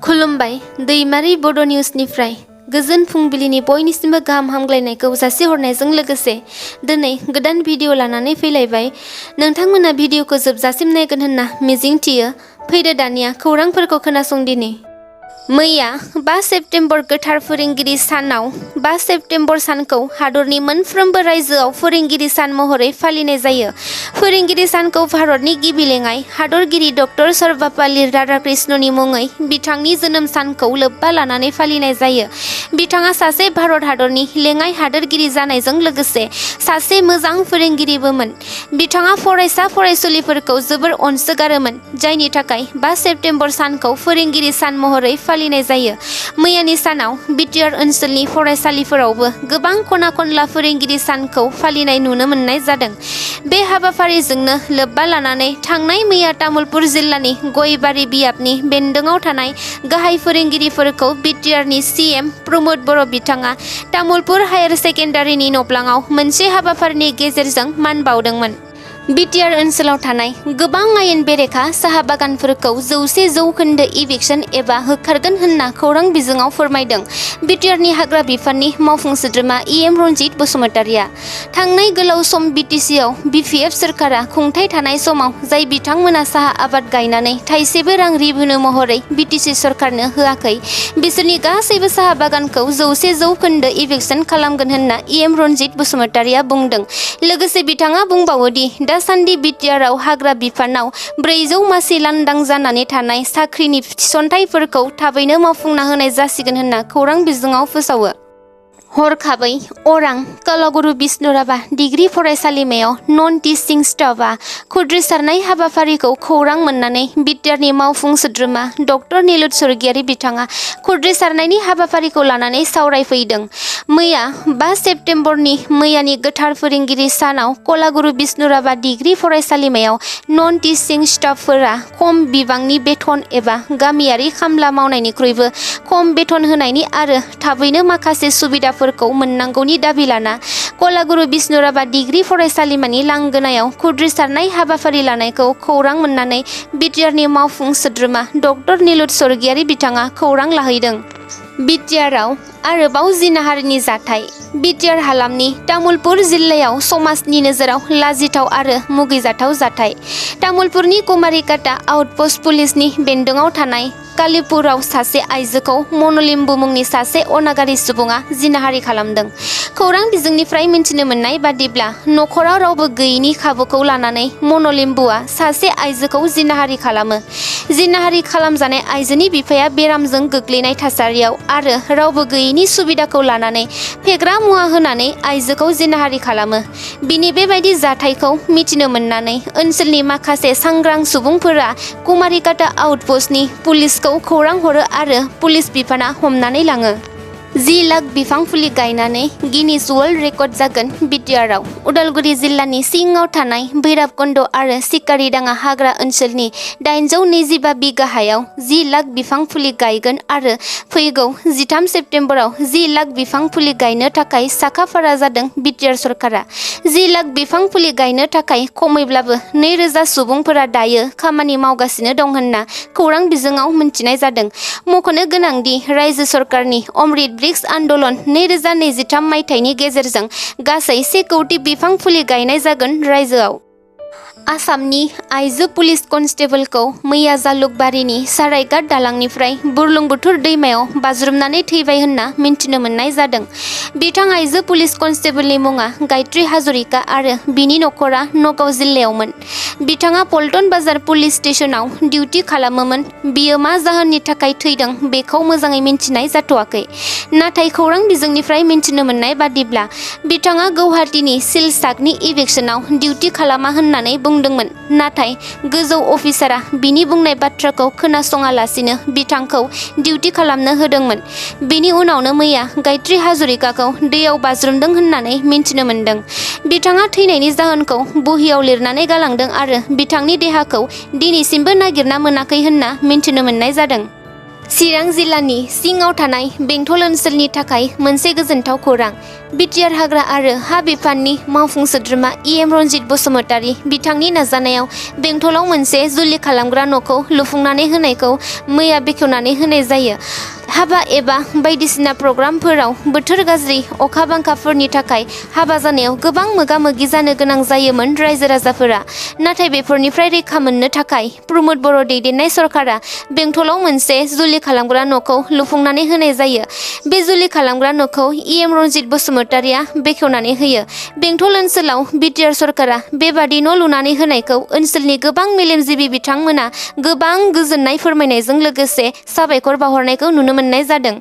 खुलुमबाय दैमारि बड' निउसनिफ्राय गोजोन फुंबिलिनि बयनिसिमबो गाहाम हामग्लायनायखौ जासिहरनायजों लोगोसे दिनै गोदान भिडिअ लानानै फैलायबाय। नोंथांमोना भिडिअखौ जोबजासिम नायगोन होनना मिजिंथियो। फैदो दानिया खौरांफोरखौ खोनासंदिनि। मैया 5 सेप्तेम्बर गोथार फोरोंगिरि सानाव 5 सेप्तेम्बर सानखौ हादरनि मोनफ्रोमबो रायजोआव फोरोंगिरि सान महरै फालिनाय जायो। फोरोंगिरि सानखौ भारतनि गिबि लेङाइ हादरगिरि डक्टर सर्वपल्ली राधाकृष्णननि मुङै बिथांनि जोनोम सानखौ लोब्बा लानानै फालिनाय जायो। बिथाङा सासे भारत हादरनि लेङाइ हादोरगिरि जानायजों लोगोसे सासे मोजां फोरोंगिरिबोमोन। बिथाङा फरायसा फरायसुलिफोरखौ जोबोर अनसोगारोमोन, जायनि थाखाय 5 सेप्तेम्बर सानखौ फोरोंगिरि सान महरै फालिनाय जायो। मैयानि सानाव बिटिआर ओनसोलनि फरायसालिफोरावबो गोबां खना खनला फोरोंगिरि सानखौ फालिनाय नुनो मोननाय जादों। बे हाबाफारिजोंनो लोब्बा लानानै थांनाय मैया तामुलपुर जिल्लानि गयबारि बियाबनि बेन्दोङाव थानाय गाहाय फोरोंगिरिफोरखौ बिटिआरनि सिएम प्रमोद बर' बिथाङा तामुलपुर हायार सेकेन्डारिनि नब्लाङाव मोनसे हाबाफारिनि गेजेरजों मान बाउदोंमोन। बिटिआर ओनसोलाव थानाय गोबां आयेन बेरेखा साहा बागानफोरखौ 100% इभिक्सन एबा होखारगोन होनना खौरां बिजोङाव फोरमायदों बिटिआरनि हाग्रा बिफाननि मावफुं सोद्रोमा इएम रनजित बसुमतारिया। थांनाय गोलाव सम बिटिसिआव बिपिएफ सोरखारा खुंथाय थानाय समाव जाय बिथांमोना साहा आबाद गायनानै थाइसेबो रां रिभेन्यु महरै बिटिसि सरखारनो होआखै, बिसोरनि गासैबो साहा बागानखौ 100% इभिक्सन खालामगोन होनना इएम रनजित बसुमतारिया बुंदों। लोगोसे बिथाङा बुंबावोदि दासान्दि बिटिआरआव हाग्रा बिफानाव 400 मासि लांदां जानानै थानाय साख्रिनि थिसनथाइफोरखौ थाबैनो मावफुंना होनाय जासिगोन होनना खौरां बिजोङाव फोसावो। हरखाबै अरां कलागुरु बिष्णु राभा डिग्री फरायसालिमायाव नन टिचिं स्टाफआ खुद्रिसारनाय हाबाफारिखौ खौरां मोननानै बिटिआरनि मावफुं सोद्रोमा डक्टर निलुत स्वर्गियारि बिथाङा खुद्रिसारनायनि हाबाफारिखौ लानानै सावरायफैदों। मैया 5 सेप्तेम्बरनि मैयानि गोथार फोरोंगिरि सानाव कलागुरु बिष्णु राभा डिग्री फरायसालिमायाव नन टिचिं स्टाफफोरा खम बिबांनि बेथन एबा गामियारि खामला मावनायनिख्रुइबो खम बेथन होनायनि आरो थाबैनो माखासे सुबिदाफोरखौ मोननांगौनि दाबि लाना कलागुरु बिष्णु राभा डिग्री फरायसालिमानि लांगोनायाव खुद्रिसारनाय हाबाफारि लानायखौ खौरां मोननानै बिटिआरनि मावफुं सोद्रोमा डक्टर निलुत स्वर्गियारि बिथाङा खौरां लाहैदों। बिटिआरआव आरोबाव जिनाहारिनि जाथाय। बिटिआर हालामनि तामुलपुर जिल्लायाव समाजनि नोजोराव लाजिथाव आरो मुगैजाथाव जाथाय। तामुलपुरनि कुमारिकाटा आउटपस्ट पुलिसनि बेन्दोङाव थानाय कालीपुराव सासे आइजोखौ मनलिम्बु मुंनि सासे अनागारि सुबुङा जिनाहारि खालामदों। खौरां बिजोंनिफ्राय मिन्थिनो मोननाय बादिब्ला नखराव रावबो गैयैनि खाबुखौ लानानै मनलिम्बुआ सासे आइजोखौ जिनाहारि खालामो। जिनाहारि खालामजानाय आइजोनि बिफाया बेरामजों गोग्लैनाय थासारियाव आरो रावबो गैयैनि सुबिदाखौ लानानै फेग्रा मुवा होनानै आइजोखौ जिनाहारि खालामो। बिनि बेबायदि जाथायखौ मिथिनो मोननानै ओनसोलनि माखासे सांग्रां सुबुंफोरा कुमारिकाटा आउटपस्टनि पुलिसखौ खौरां हरो आरो पुलिस बिफाना हमनानै लाङो। 10 लाख बिफां फुलि गायनानै गिनिस वर्ल्ड रेकर्ड जागोन बिटिआरआव। उदालगुरि जिल्लानि सिङाव थानाय भैरबकुन्द आरो सिकारिडाङा हाग्रा ओनसोलनि 825 बिगा हायाव 10 लाख बिफां फुलि गायगोन आरो फैगौ 13 सेप्तेम्बराव 10 लाख बिफां फुलि गायनो थाखाय साखाफारा जादों बिटिआर सरकारा। 10 लाख बिफां फुलि गायनो थाखाय खमैब्लाबो 2000 सुबुंफोरा दायो खामानि मावगासिनो दं होनना खौरां बिजोङाव मिन्थिनाय जादों। मख'नो गोनांदि रायजो सरकारनि अमृत ब्रिक्स आन्दलन 2023 मायथाइनि गेजेरजों गासै 1 कौटि बिफां फुलि गायनाय जागोन रायजोआव। आसामनि आइजो पुलिस कनस्टेबलखौ मैया जालुकबारिनि सारायघाट दालांनिफ्राय बुरलुंबुथुर दैमायाव बाज्रुमनानै थैबाय होनना मिन्थिनो मोननाय जादों। बिथां आइजो पुलिस कनस्टेबलनि मुङा गायत्री हाजरिका आरो बिनि नखरा नगाव जिल्लायावमोन। बिथाङा पल्टन बाजार पुलिस स्टेशनाव डिउटि खालामोमोन। बियो मा जाहोननि थाखाय थैदों बेखौ मोजाङै मिन्थिनाय जाथ'वाखै। नाथाय खौरां बिजोंनिफ्राय मिन्थिनो मोननाय बादिब्ला बिथाङा गौहाटीनि सिलसागनि इभिक्सनाव डिउटि खालामा होननानै बुंदोंमोन। नाथाय गोजौ अफिसारा बिनि बुंनाय बाथ्राखौ खोनासङालासिनो बिथांखौ डिउटि खालामनो होदोंमोन। बिनि उनावनो मैया गायत्री हाजरिकाखौ दैयाव बाज्रुमदों होननानै मिन्थिनो मोन्दों। बिथाङा थैनायनि जाहोनखौ बहियाव लिरनानै गालांदों आरो बिथांनि देहाखौ दिनैसिमबो नागिरना मोनाखै होनना मिन्थिनो मोननाय जादों। चिरां जिल्लानि सिङाव थानाय बेंटल ओनसोलनि थाखाय मोनसे गोजोनथाव खौरां। बिटिआर हाग्रा आरो हा बिफाननि मावफुं सोद्रोमा इएम रनजित बसुमतारी बिथांनि नाजानायाव बेंटलाव मोनसे जुलि खालामग्रा न'खौ लुफुंनानै होनायखौ मैया बेखेवनानै होनाय जायो। हाबा एबा बायदिसिना प्रग्रामफोराव बोथोर गाज्रि अखा बांखाफोरनि थाखाय हाबा जानायाव गोबां मोगा-मोगि जानो गोनां जायोमोन रायजो राजाफोरा। नाथाय बेफोरनिफ्राय रैखा मोननो थाखाय प्रमद बर' दैदेननाय सरकारा बेंटलाव मोनसे जुलि खालामग्रा न'खौ लुफुंनानै होनाय जायो। बे जुलि खालामग्रा न'खौ इएम रनजित बसुमतारीया बेखेवनानै होयो। बेंटल ओनसोलाव बिटिआर सरकारा बेबादि न' लुनानै होनायखौ ओनसोलनि गोबां मेलेमजिबि बिथांमोना गोबां गोजोननाय फोरमायनायजों लोगोसे साबायखर बावहरनायखौ नुनो मोननाय जादों।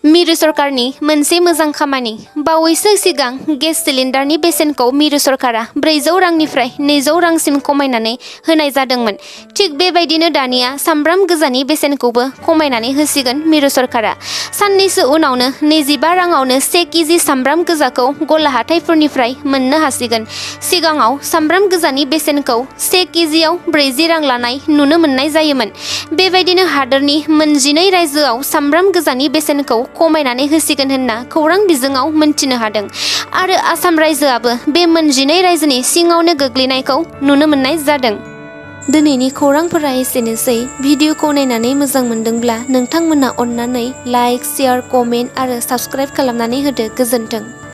मिरु सरकारनि मोनसे मोजां खामानि। बावैसो सिगां गेस सिलिन्डारनि बेसेनखौ मिरु सरकारा 400 रांनिफ्राय 200 रांसिम खमायनानै होनाय जादोंमोन। थिग बेबायदिनो दानिया सामब्राम गोजानि बेसेनखौबो खमायनानै होसिगोन मिरु सरकारा। साननैसो उनावनो 25 राङावनो 1 केजि सामब्राम गोजाखौ गला हाथाइफोरनिफ्राय मोननो हासिगोन। सिगाङाव सामब्राम गोजानि बेसेनखौ 1 केजियाव 40 रां लानाय नुनो मोननाय जायोमोन। बेबायदिनो हादोरनि मोन 12 रायजोआव सामब्राम गोजानि बेसेनखौ खमायनानै होसिगोन होनना खौरां बिजोङाव मोनथिनो हादों। आरो आसाम रायजोआबो बे मोन 12 रायजोनि सिङावनो गोग्लैनायखौ नुनो मोननाय जादों। दिनैनि खौरांफोरा एसेनोसै। भिडिअखौ नायनानै मोजां मोनदोंब्ला नोंथांमोना अन्नानै लाइक, शेयार, कमेन्ट आरो साबस्क्राइब खालामनानै होदो। गोजोन्थों।